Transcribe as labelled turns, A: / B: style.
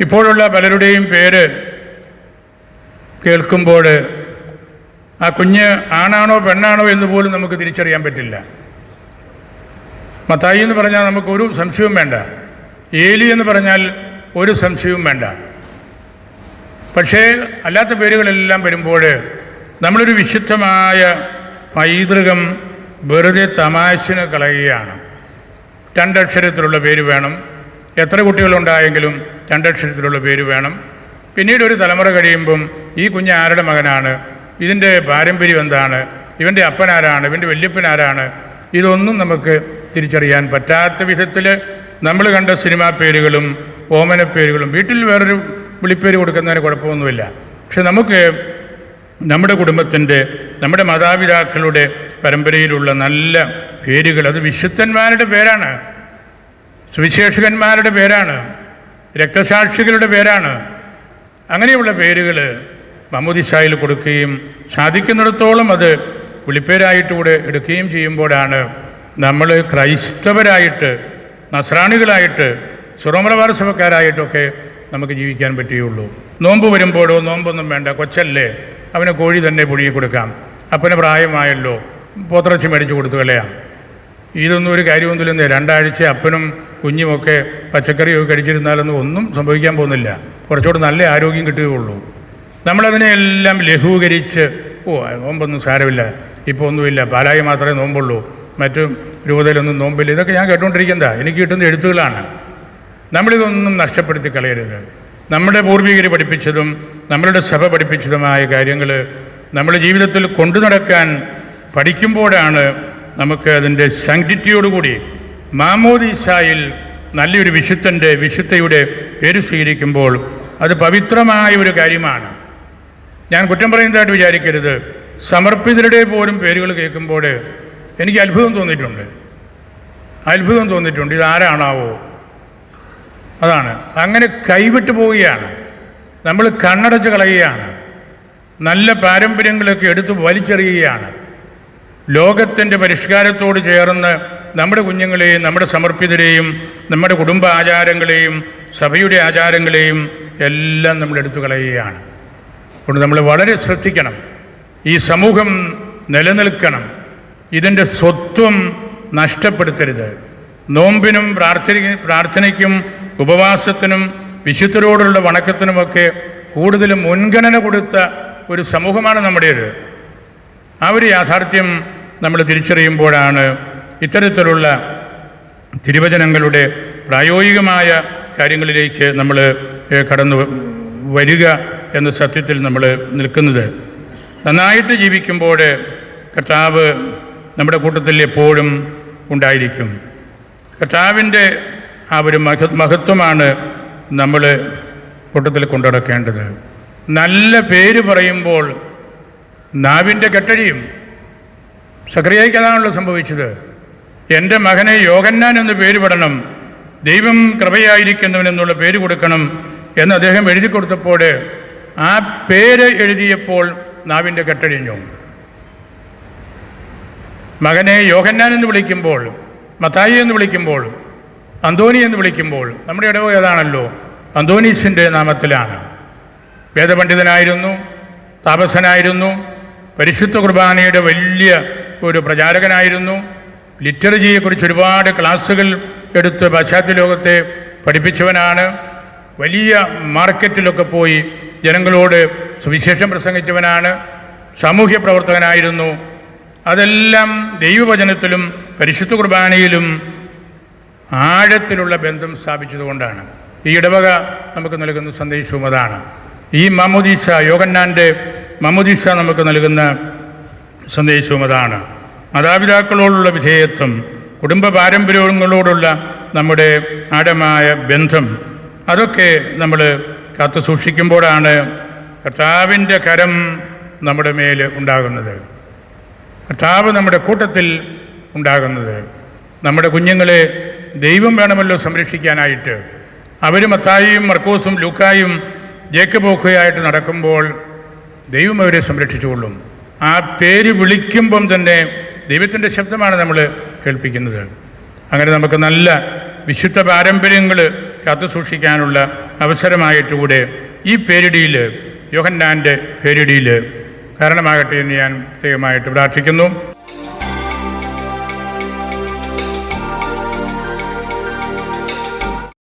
A: ഇപ്പോഴുള്ള പലരുടെയും പേര് കേൾക്കുമ്പോൾ ആ കുഞ്ഞ് ആണാണോ പെണ്ണാണോ എന്ന് പോലും നമുക്ക് തിരിച്ചറിയാൻ പറ്റില്ല. മത്തായി എന്ന് പറഞ്ഞാൽ നമുക്കൊരു സംശയവും വേണ്ട, ഏലി എന്ന് പറഞ്ഞാൽ ഒരു സംശയവും വേണ്ട. പക്ഷേ അല്ലാത്ത പേരുകളെല്ലാം വരുമ്പോൾ നമ്മളൊരു വിശുദ്ധമായ പൈതൃകം വെറുതെ തമാശന് കളയുകയാണ്. രണ്ടക്ഷരത്തിലുള്ള പേര് വേണം, എത്ര കുട്ടികളുണ്ടായെങ്കിലും രണ്ടക്ഷരത്തിലുള്ള പേര് വേണം. പിന്നീട് ഒരു തലമുറ കഴിയുമ്പം ഈ കുഞ്ഞ് ആരുടെ മകനാണ്, ഇതിൻ്റെ പാരമ്പര്യം എന്താണ്, ഇവൻ്റെ അപ്പനാരാണ്, ഇവൻ്റെ വല്യപ്പനാരാണ്, ഇതൊന്നും നമുക്ക് തിരിച്ചറിയാൻ പറ്റാത്ത വിധത്തിൽ നമ്മൾ കണ്ട സിനിമാ പേരുകളും ഓമന പേരുകളും, വീട്ടിൽ വേറൊരു വിളിപ്പേര് കൊടുക്കുന്നതിന് കുഴപ്പമൊന്നുമില്ല. പക്ഷെ നമുക്ക് നമ്മുടെ കുടുംബത്തിൻ്റെ, നമ്മുടെ മാതാപിതാക്കളുടെ പരമ്പരയിലുള്ള നല്ല പേരുകൾ, അത് വിശുദ്ധന്മാരുടെ പേരാണ്, സുവിശേഷകന്മാരുടെ പേരാണ്, രക്തസാക്ഷികളുടെ പേരാണ്. അങ്ങനെയുള്ള പേരുകൾ മാമോദിസായിൽ കൊടുക്കുകയും സാധിക്കുന്നിടത്തോളം അത് വിളിപ്പേരായിട്ടൂടെ എടുക്കുകയും ചെയ്യുമ്പോഴാണ് നമ്മൾ ക്രൈസ്തവരായിട്ട്, നസ്രാണികളായിട്ട്, സുറമലബാർ സഭക്കാരായിട്ടൊക്കെ നമുക്ക് ജീവിക്കാൻ പറ്റുകയുള്ളൂ. നോമ്പ് വരുമ്പോഴോ നോമ്പൊന്നും വേണ്ട, കൊച്ചല്ലേ, അവന് കോഴി തന്നെ പുഴുങ്ങി കൊടുക്കാം, അപ്പന് പ്രായമായല്ലോ, പോത്തിറച്ചി മേടിച്ച് കൊടുത്തു കളയാം. ഇതൊന്നും ഒരു കാര്യമൊന്നുമില്ലെന്ന്. 2 ആഴ്ച അപ്പനും കുഞ്ഞുമൊക്കെ പച്ചക്കറിയൊക്കെ കഴിച്ചിരുന്നാലൊന്നും ഒന്നും സംഭവിക്കാൻ പോകുന്നില്ല, കുറച്ചുകൂടെ നല്ല ആരോഗ്യം കിട്ടുകയുള്ളൂ. നമ്മളതിനെയെല്ലാം ലഘൂകരിച്ച് നോമ്പൊന്നും സാരമില്ല, ഇപ്പോൾ ഒന്നുമില്ല, പാലായി മാത്രമേ നോമ്പുള്ളൂ, മറ്റു രൂപതയിലൊന്നും നോമ്പില്ല, ഇതൊക്കെ ഞാൻ കേട്ടുകൊണ്ടിരിക്കുന്നതാ, എനിക്ക് കിട്ടുന്ന എഴുത്തുകളാണ്. നമ്മളിതൊന്നും നഷ്ടപ്പെടുത്തി കളയരുത്. നമ്മുടെ പൂർവികർ പഠിപ്പിച്ചതും നമ്മളുടെ സഭ പഠിപ്പിച്ചതുമായ കാര്യങ്ങൾ നമ്മുടെ ജീവിതത്തിൽ കൊണ്ടു നടക്കാൻ പഠിക്കുമ്പോഴാണ് നമുക്ക് അതിൻ്റെ സാങ്ക്ടിറ്റിയോടുകൂടി മാമോദീസായിൽ നല്ലൊരു വിശുദ്ധയുടെ പേര് സ്വീകരിക്കുമ്പോൾ അത് പവിത്രമായ ഒരു കാര്യമാണ്. ഞാൻ കുറ്റം പറയുന്നതായിട്ട് വിചാരിക്കരുത്. സമർപ്പിതരുടെ പോലും പേരുകൾ കേൾക്കുമ്പോൾ എനിക്ക് അത്ഭുതം തോന്നിയിട്ടുണ്ട്. ഇതാരാണാവോ? അതാണ്, അങ്ങനെ കൈവിട്ടു പോവുകയാണ്, നമ്മൾ കണ്ണടച്ച് കളയുകയാണ്, നല്ല പാരമ്പര്യങ്ങളൊക്കെ എടുത്ത് വലിച്ചെറിയുകയാണ്. ലോകത്തിൻ്റെ പരിഷ്കാരത്തോട് ചേർന്ന് നമ്മുടെ കുഞ്ഞുങ്ങളെയും നമ്മുടെ സമർപ്പിതരെയും നമ്മുടെ കുടുംബ ആചാരങ്ങളെയും സഭയുടെ ആചാരങ്ങളെയും എല്ലാം നമ്മൾ എടുത്തു കളയുകയാണ്. അതുകൊണ്ട് നമ്മൾ വളരെ ശ്രദ്ധിക്കണം. ഈ സമൂഹം നിലനിൽക്കണം, ഇതിൻ്റെ സ്വത്വം നഷ്ടപ്പെടുത്തരുത്. നോമ്പിനും പ്രാർത്ഥനയ്ക്കും ഉപവാസത്തിനും വിശുദ്ധരോടുള്ള വണക്കത്തിനുമൊക്കെ കൂടുതൽ മുൻഗണന കൊടുത്ത ഒരു സമൂഹമാണ് നമ്മുടേത്. ആ ഒരു യാഥാർത്ഥ്യം നമ്മൾ തിരിച്ചറിയുമ്പോഴാണ് ഇത്തരത്തിലുള്ള തിരുവചനങ്ങളുടെ പ്രായോഗികമായ കാര്യങ്ങളിലേക്ക് നമ്മൾ കടന്നു വരിക എന്ന സത്യത്തിൽ നമ്മൾ നിൽക്കുന്നത്. നന്നായിട്ട് ജീവിക്കുമ്പോൾ കർത്താവ് നമ്മുടെ കൂട്ടത്തിൽ എപ്പോഴും ഉണ്ടായിരിക്കും. കർത്താവിൻ്റെ ആ ഒരു മഹത്വമാണ് നമ്മൾ കൂട്ടത്തിൽ കൊണ്ടുനടക്കേണ്ടത്. നല്ല പേര് പറയുമ്പോൾ നാവിൻ്റെ കെട്ടഴിയും. സക്കറിയായ്ക്ക് അതാണല്ലോ സംഭവിച്ചത്. എൻ്റെ മകനെ യോഹന്നാൻ എന്ന് പേര് പെടണം, ദൈവം കൃപയായിരിക്കുന്നവനെന്നുള്ള പേര് കൊടുക്കണം എന്ന് അദ്ദേഹം എഴുതി കൊടുത്തപ്പോൾ ആ പേര് എഴുതിയപ്പോൾ നാവിൻ്റെ കെട്ടഴിഞ്ഞു. മകനെ യോഹന്നാൻ എന്ന് വിളിക്കുമ്പോൾ, മത്തായി എന്ന് വിളിക്കുമ്പോൾ, അന്തോണി എന്ന് വിളിക്കുമ്പോൾ, നമ്മുടെ ഇടവക ഏതാണല്ലോ അന്തോണീസിൻ്റെ നാമത്തിലാണ്. വേദപണ്ഡിതനായിരുന്നു, താപസനായിരുന്നു, പരിശുദ്ധ കുർബാനയുടെ വലിയ ഒരു പ്രചാരകനായിരുന്നു, ലിറ്ററജിയെക്കുറിച്ച് ഒരുപാട് ക്ലാസ്സുകൾ എടുത്ത് പാശ്ചാത്യ ലോകത്തെ പഠിപ്പിച്ചവനാണ്. വലിയ മാർക്കറ്റിലൊക്കെ പോയി ജനങ്ങളോട് സുവിശേഷം പ്രസംഗിച്ചവനാണ്. സാമൂഹ്യ പ്രവർത്തകനായിരുന്നു. അതെല്ലാം ദൈവവചനത്തിലും പരിശുദ്ധ കുർബാനയിലും ആഴത്തിലുള്ള ബന്ധം സ്ഥാപിച്ചതുകൊണ്ടാണ്. ഈ ഇടവക നമുക്ക് നൽകുന്ന സന്ദേശവും അതാണ്. ഈ മാമോദീസ, യോഹന്നാൻ്റെ മാമോദീസ നമുക്ക് നൽകുന്ന സന്ദേശവും അതാണ്. മാതാപിതാക്കളോടുള്ള വിധേയത്വം, കുടുംബ പാരമ്പര്യങ്ങളോടുള്ള നമ്മുടെ ആഴമായ ബന്ധം, അതൊക്കെ നമ്മൾ കാത്തു സൂക്ഷിക്കുമ്പോഴാണ് കർത്താവിൻ്റെ കരം നമ്മുടെ മേൽ ഉണ്ടാകുന്നത്, കർത്താവ് നമ്മുടെ കൂട്ടത്തിൽ ഉണ്ടാകുന്നത്. നമ്മുടെ കുഞ്ഞുങ്ങളെ ദൈവം വേണമല്ലോ സംരക്ഷിക്കാനായിട്ട്. അവർ മത്തായിയും മർക്കോസും ലൂക്കായും ജേക്കബോക്കയായിട്ട് നടക്കുമ്പോൾ ദൈവം അവരെ സംരക്ഷിച്ചുകൊള്ളും. ആ പേര് വിളിക്കുമ്പം തന്നെ ദൈവത്തിൻ്റെ ശബ്ദമാണ് നമ്മൾ കേൾപ്പിക്കുന്നത്. അങ്ങനെ നമുക്ക് നല്ല വിശുദ്ധ പാരമ്പര്യങ്ങൾ കാത്തു സൂക്ഷിക്കാനുള്ള അവസരമായിട്ടുകൂടെ ഈ പേരിടിയിൽ, യോഹന്നാൻ്റെ പേരിടിയിൽ കാരണമാകട്ടെ എന്ന് ഞാൻ പ്രത്യേകമായിട്ട് പ്രാർത്ഥിക്കുന്നു.